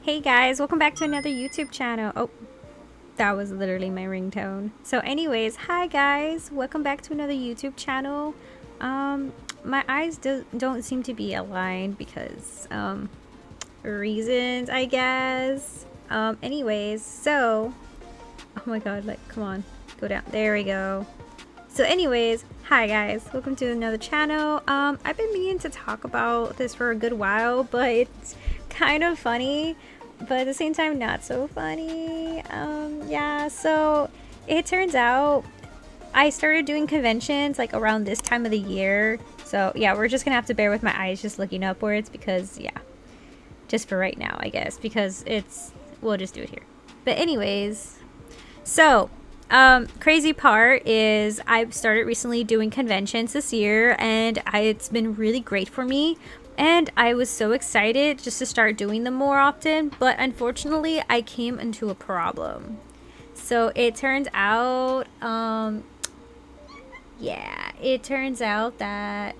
Hey guys, welcome back to another YouTube channel. Oh, that was literally my ringtone. So anyways, hi guys, welcome back to another YouTube channel. My eyes don't seem to be aligned because reasons, I guess. Anyways, so oh my god, like come on, go down. There we go. So anyways, hi guys, welcome to another channel. I've been meaning to talk about this for a good while, but it's kind of funny, but at the same time not so funny. Yeah, so it turns out I started doing conventions like around this time of the year. So yeah, we're just gonna have to bear with my eyes just looking upwards because yeah, just for right now, I guess, because we'll just do it here. But anyways, so crazy part is I've started recently doing conventions this year, and it's been really great for me, and I was so excited just to start doing them more often, but unfortunately I came into a problem. So it turns out yeah, it turns out that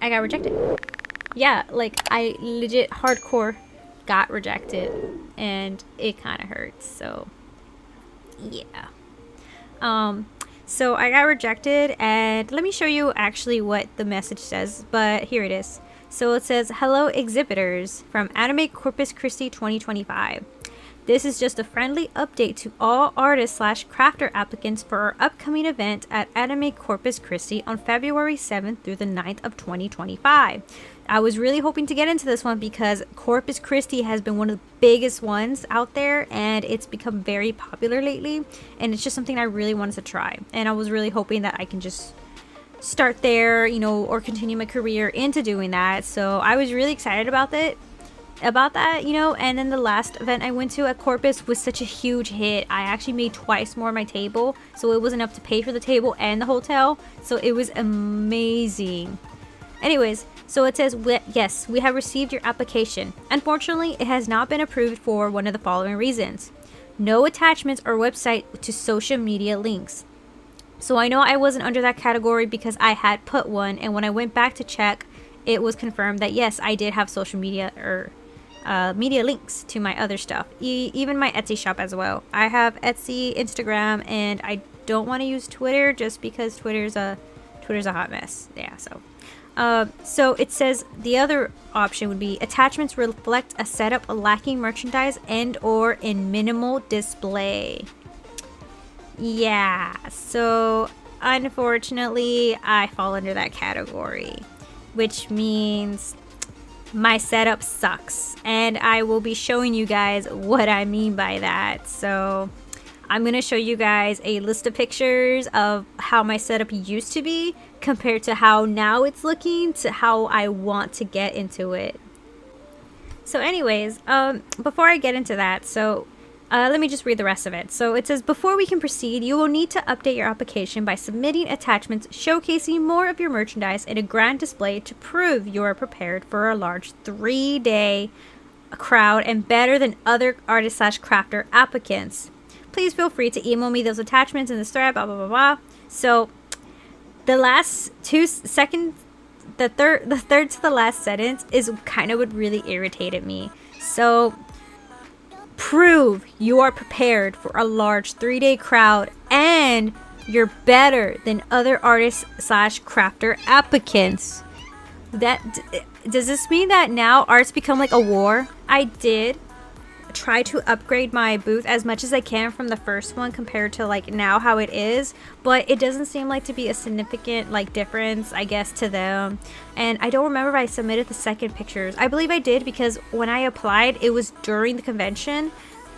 I got rejected. Yeah, like I legit hardcore got rejected, and it kind of hurts. So yeah, so I got rejected, and let me show you actually what the message says, but here it is. So it says, hello exhibitors from Anime Corpus Christi 2025. This is just a friendly update to all artist/crafter applicants for our upcoming event at Anime Corpus Christi on February 7th through the 9th of 2025. I was really hoping to get into this one because Corpus Christi has been one of the biggest ones out there, and it's become very popular lately, and it's just something I really wanted to try, and I was really hoping that I can just start there, you know, or continue my career into doing that. So I was really excited about that, you know. And then the last event I went to at Corpus was such a huge hit. I actually made twice more my table, so it was enough to pay for the table and the hotel, so it was amazing. Anyways, so it says, yes, we have received your application. Unfortunately, it has not been approved for one of the following reasons: no attachments or website to social media links. So I know I wasn't under that category because I had put one, and when I went back to check, it was confirmed that yes, I did have social media or media links to my other stuff, even my Etsy shop as well. I have Etsy, Instagram, and I don't want to use Twitter just because Twitter's a hot mess. Yeah, so it says the other option would be attachments reflect a setup lacking merchandise and or in minimal display. Yeah, so unfortunately I fall under that category, which means my setup sucks, and I will be showing you guys what I mean by that. So I'm gonna show you guys a list of pictures of how my setup used to be compared to how now it's looking to how I want to get into it. So anyways, before I get into that, so let me just read the rest of it. So it says, before we can proceed, you will need to update your application by submitting attachments showcasing more of your merchandise in a grand display to prove you are prepared for a large 3-day crowd and better than other artist/crafter applicants. Please feel free to email me those attachments in this thread, blah, blah, blah, blah. So the last the third to the last sentence is kind of what really irritated me. So prove you are prepared for a large 3-day crowd and you're better than other artists/crafter applicants. Does this mean that now art's become like a war? I did try to upgrade my booth as much as I can from the first one compared to like now how it is, but it doesn't seem like to be a significant like difference, I guess, to them. And I don't remember if I submitted the second pictures. I believe I did because when I applied, it was during the convention,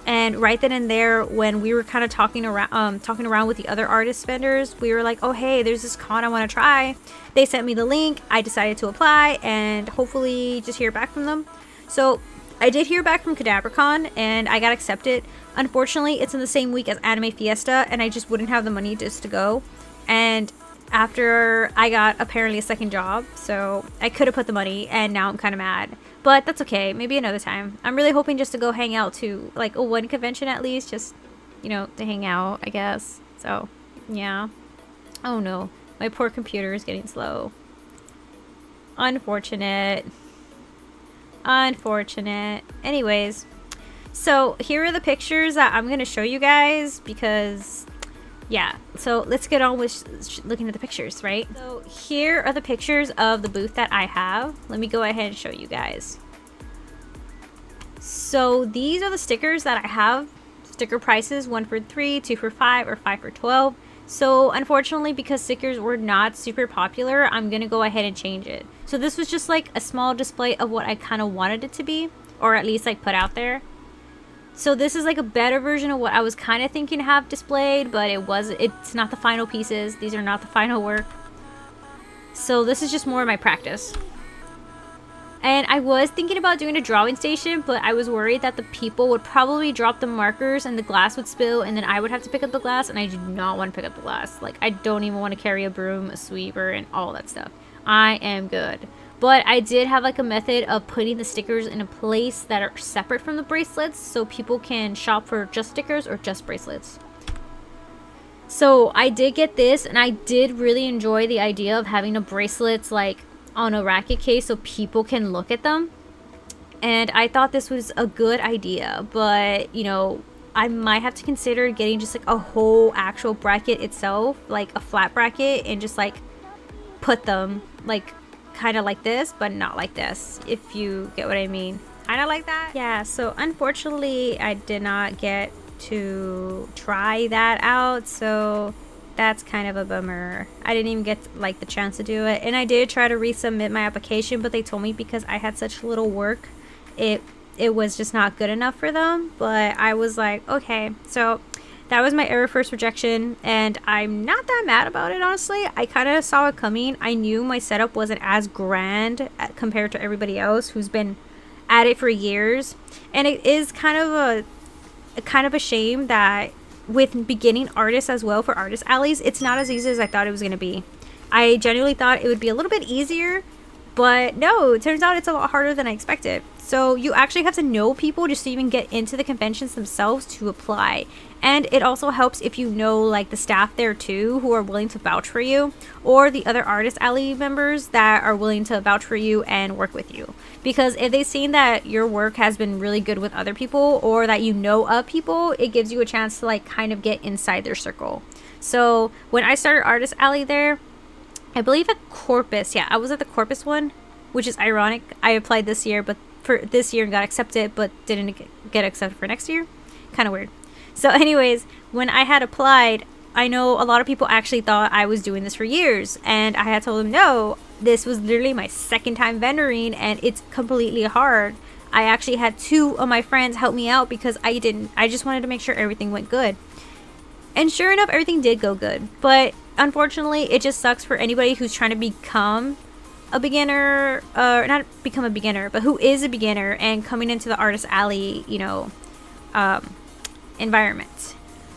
And right then and there, when we were kind of talking around with the other artist vendors, we were like, oh hey, there's this con I want to try. They sent me the link. I decided to apply and hopefully just hear back from them. So I did hear back from CadabraCon and I got accepted. Unfortunately, it's in the same week as Anime Fiesta and I just wouldn't have the money just to go. And after I got apparently a second job, so I could have put the money and now I'm kind of mad. But that's okay, maybe another time. I'm really hoping just to go hang out to like a one convention at least, just, you know, to hang out, I guess. So, yeah. Oh no, my poor computer is getting slow. Unfortunate. Unfortunate. Anyways, so here are the pictures that I'm going to show you guys because... yeah, so let's get on with looking at the pictures, right? So here are the pictures of the booth that I have. Let me go ahead and show you guys. So these are the stickers that I have. Sticker prices, 1 for 3, 2 for 5, or 5 for 12. So unfortunately, because stickers were not super popular, I'm gonna go ahead and change it. So this was just like a small display of what I kind of wanted it to be, or at least like put out there. So this is like a better version of what I was kind of thinking to have displayed, but it's not the final pieces. These are not the final work. So this is just more of my practice. And I was thinking about doing a drawing station, but I was worried that the people would probably drop the markers and the glass would spill and then I would have to pick up the glass, and I do not want to pick up the glass. Like, I don't even want to carry a broom, a sweeper, and all that stuff. I am good. But I did have like a method of putting the stickers in a place that are separate from the bracelets so people can shop for just stickers or just bracelets. So I did get this and I did really enjoy the idea of having the bracelets like on a racket case so people can look at them. And I thought this was a good idea, but you know, I might have to consider getting just like a whole actual bracket itself, like a flat bracket, and just like put them like kind of like this, but not like this, if you get what I mean. Kind of like that. Yeah, so unfortunately I did not get to try that out, so that's kind of a bummer. I didn't even get like the chance to do it, and I did try to resubmit my application, but they told me because I had such little work, it was just not good enough for them. But I was like, okay, so that was my first rejection, and I'm not that mad about it, honestly. I kind of saw it coming. I knew my setup wasn't as grand compared to everybody else who's been at it for years, and it is kind of a shame that with beginning artists as well for Artist Alleys, it's not as easy as I thought it was going to be. I genuinely thought it would be a little bit easier, but no, it turns out it's a lot harder than I expected. So you actually have to know people just to even get into the conventions themselves to apply. And it also helps if you know like the staff there too who are willing to vouch for you, or the other Artist Alley members that are willing to vouch for you and work with you. Because if they've seen that your work has been really good with other people, or that you know of people, it gives you a chance to like kind of get inside their circle. So when I started Artist Alley there, I believe at Corpus, yeah, I was at the Corpus one, which is ironic. I applied this year, but for this year and got accepted, but didn't get accepted for next year. Kind of weird. So anyways, when I had applied, I know a lot of people actually thought I was doing this for years, and I had told them no, this was literally my second time vendoring and it's completely hard. I actually had 2 of my friends help me out because I just wanted to make sure everything went good. And sure enough, everything did go good. But unfortunately, it just sucks for anybody who's trying to become a beginner, not become a beginner, but who is a beginner and coming into the Artist Alley, you know, environment.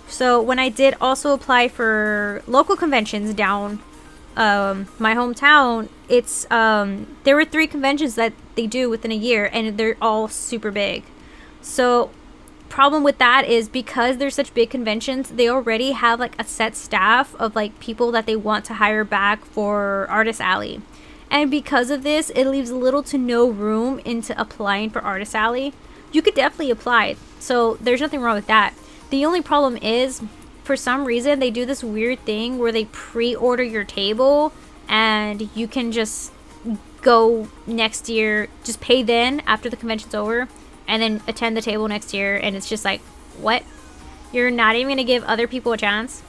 So when I did also apply for local conventions down my hometown, it's there were 3 conventions that they do within a year, and they're all super big. So problem with that is because they're such big conventions, they already have like a set staff of like people that they want to hire back for Artist Alley. And because of this, it leaves little to no room into applying for Artist Alley. You could definitely apply, so there's nothing wrong with that. The only problem is, for some reason, they do this weird thing where they pre-order your table and you can just go next year, just pay then after the convention's over, and then attend the table next year. And it's just like, what? You're not even going to give other people a chance?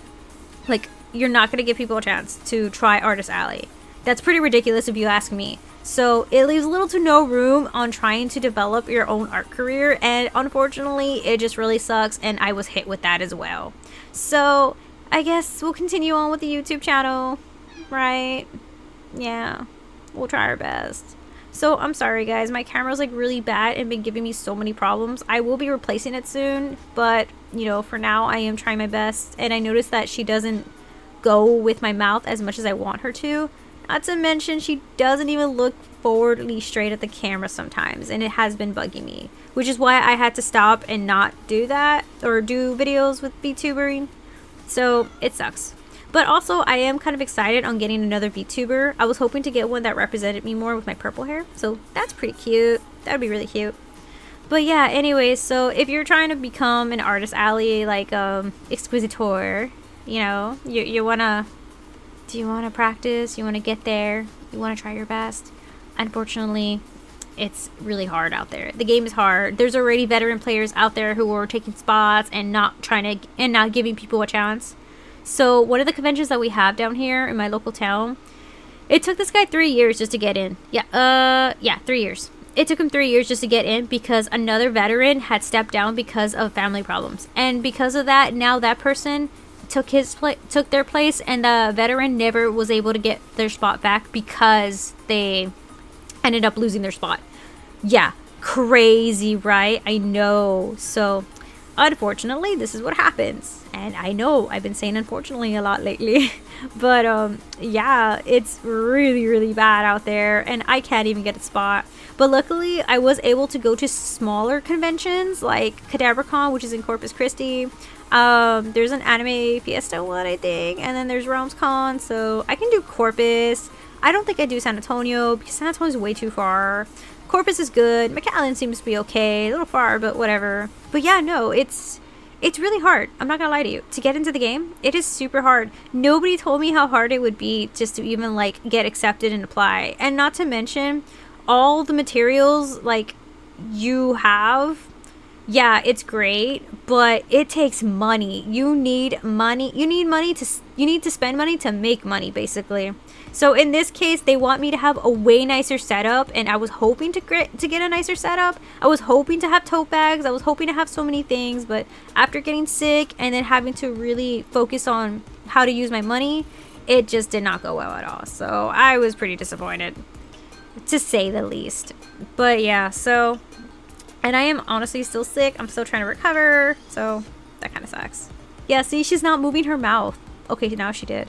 Like, you're not going to give people a chance to try Artist Alley. That's pretty ridiculous if you ask me. So it leaves little to no room on trying to develop your own art career, and unfortunately it just really sucks, and I was hit with that as well. So I guess we'll continue on with the YouTube channel, right? Yeah, we'll try our best. So I'm sorry guys, my camera's like really bad and been giving me so many problems. I will be replacing it soon, but you know, for now I am trying my best. And I noticed that she doesn't go with my mouth as much as I want her to. Not to mention she doesn't even look forwardly straight at the camera sometimes, and it has been bugging me, which is why I had to stop and not do that or do videos with VTubering. So it sucks. But also I am kind of excited on getting another VTuber. I was hoping to get one that represented me more with my purple hair, so that's pretty cute. That would be really cute. But yeah, anyways, so if you're trying to become an Artist Alley like Exquisitor, you know, you wanna, do you want to practice, you want to get there, you want to try your best. Unfortunately, it's really hard out there. The game is hard. There's already veteran players out there who are taking spots and not giving people a chance. So one of the conventions that we have down here in my local town, it took this guy 3 years just to get in. Yeah, 3 years. It took him 3 years just to get in because another veteran had stepped down because of family problems. And because of that, now that person took their place, and the veteran never was able to get their spot back because they ended up losing their spot. Yeah, crazy, right? I know. So unfortunately, this is what happens. And I know I've been saying unfortunately a lot lately. But yeah, it's really, really bad out there, and I can't even get a spot. But luckily, I was able to go to smaller conventions like CadaverCon, which is in Corpus Christi. There's an Anime Fiesta one, I think, and then there's RealmsCon, so I can do Corpus. I don't think I do San Antonio because San Antonio is way too far. Corpus is good. McAllen seems to be okay, a little far, but whatever. But yeah, no, it's really hard. I'm not gonna lie to you. To get into the game, it is super hard. Nobody told me how hard it would be just to even like get accepted and apply. And not to mention all the materials like you have. Yeah, it's great, but it takes money. You need money. You need to spend money to make money, basically. So in this case, they want me to have a way nicer setup, and I was hoping to get a nicer setup. I was hoping to have tote bags. I was hoping to have so many things, but after getting sick and then having to really focus on how to use my money, it just did not go well at all. So I was pretty disappointed, to say the least. But yeah, so, and I am honestly still sick. I'm still trying to recover, so that kind of sucks. Yeah, see, she's not moving her mouth. Okay, now she did.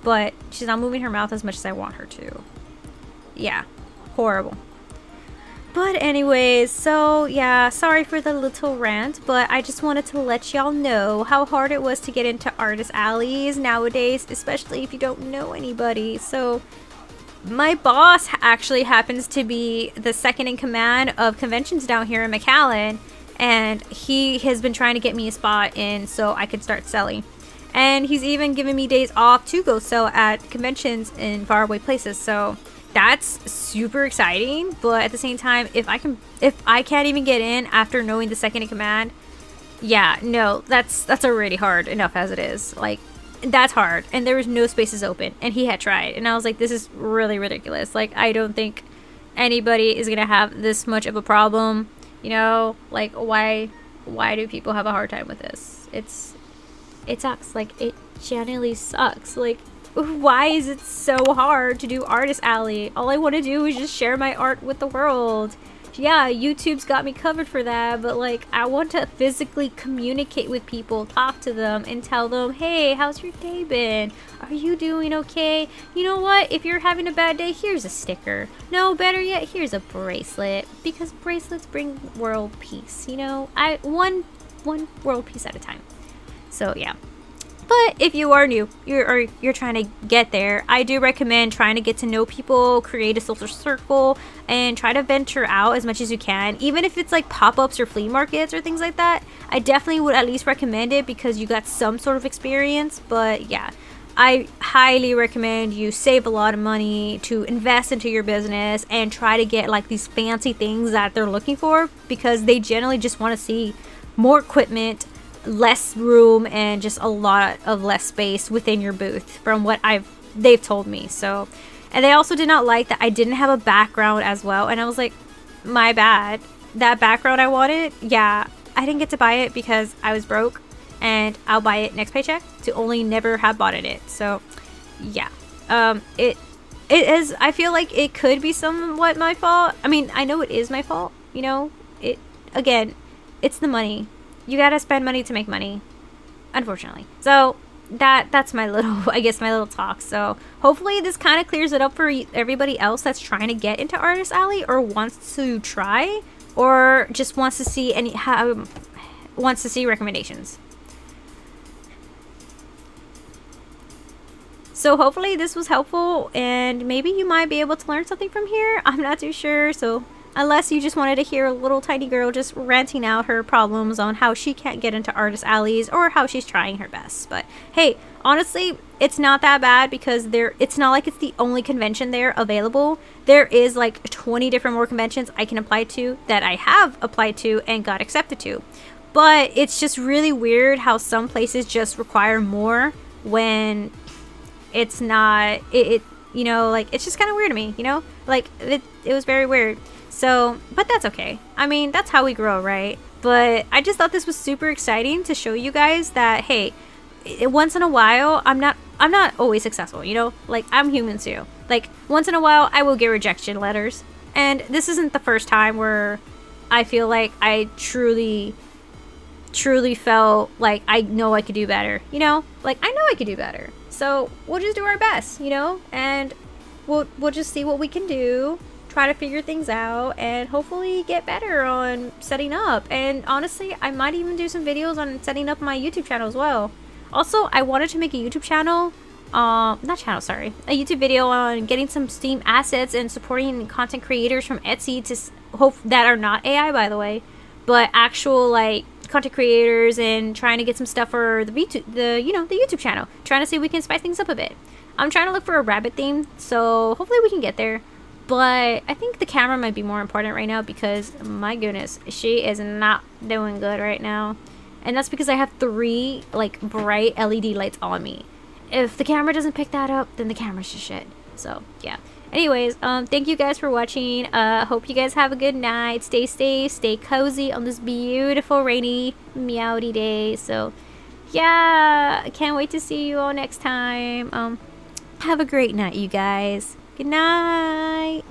But she's not moving her mouth as much as I want her to. Yeah, horrible. But anyways, so yeah, sorry for the little rant, but I just wanted to let y'all know how hard it was to get into Artist Alleys nowadays, especially if you don't know anybody. So my boss actually happens to be the second in command of conventions down here in McAllen, and he has been trying to get me a spot in so I could start selling. And he's even given me days off to go sell at conventions in faraway places. So that's super exciting. But at the same time, if I can't even get in after knowing the second in command, yeah, no, that's already hard enough as it is. Like, that's hard. And there was no spaces open, and he had tried, and I was like, this is really ridiculous. Like, I don't think anybody is gonna have this much of a problem, you know? Like, why do people have a hard time with this? It sucks. Like, it genuinely sucks. Like, why is it so hard to do Artist Alley? All I want to do is just share my art with the world. Yeah, YouTube's got me covered for that, but like, I want to physically communicate with people, talk to them, and tell them, hey, how's your day been? Are you doing okay? You know what? If you're having a bad day, here's a sticker. No, better yet, here's a bracelet, because bracelets bring world peace, you know? One world peace at a time. So yeah. But if you are new, you're trying to get there, I do recommend trying to get to know people, create a social circle, and try to venture out as much as you can. Even if it's like pop-ups or flea markets or things like that, I definitely would at least recommend it because you got some sort of experience. But yeah, I highly recommend you save a lot of money to invest into your business and try to get like these fancy things that they're looking for, because they generally just want to see more equipment, less room, and just a lot of less space within your booth from what they've told me. So And they also did not like that I didn't have a background as well. And I was like, my bad. That background I wanted, yeah, I didn't get to buy it because I was broke. And I'll buy it next paycheck to only never have bought it. So, yeah. It is, I feel like it could be somewhat my fault. I mean, I know it is my fault, you know? Again, it's the money. You gotta spend money to make money, unfortunately. So that's my little, I guess, my little talk. So hopefully this kind of clears it up for everybody else that's trying to get into Artist Alley or wants to try or just wants to see wants to see recommendations. So hopefully this was helpful and maybe you might be able to learn something from here. I'm not too sure. So unless you just wanted to hear a little tiny girl just ranting out her problems on how she can't get into Artist Alleys or how she's trying her best. But hey, honestly, it's not that bad because it's not like it's the only convention there available. There is like 20 different more conventions I can apply to that I have applied to and got accepted to. But it's just really weird how some places just require more when it's not, you know, like, it's just kind of weird to me, you know? Like, it was very weird. So, but that's okay. I mean, that's how we grow, right? But I just thought this was super exciting to show you guys that, hey, once in a while, I'm not always successful, you know? Like, I'm human too. Like, once in a while, I will get rejection letters. And this isn't the first time where I feel like I truly felt like I know I could do better, you know? Like, I know I could do better. So we'll just do our best, you know? And we'll just see what we can do, try to figure things out, and hopefully get better on setting up. And honestly, I might even do some videos on setting up my YouTube channel as well. Also, I wanted to make a YouTube channel, a YouTube video on getting some Steam assets and supporting content creators from Etsy that are not AI, by the way, but actual, like, content creators, and trying to get some stuff for the YouTube channel, trying to see if we can spice things up a bit. I'm trying to look for a rabbit theme, so hopefully we can get there. But I think the camera might be more important right now because, my goodness, she is not doing good right now. And that's because I have 3 like bright LED lights on me. If the camera doesn't pick that up, then the camera's just shit. So yeah. Anyways, thank you guys for watching. Hope you guys have a good night. Stay safe, stay cozy on this beautiful rainy meowdy day. So yeah, I can't wait to see you all next time. Have a great night, you guys. Good night.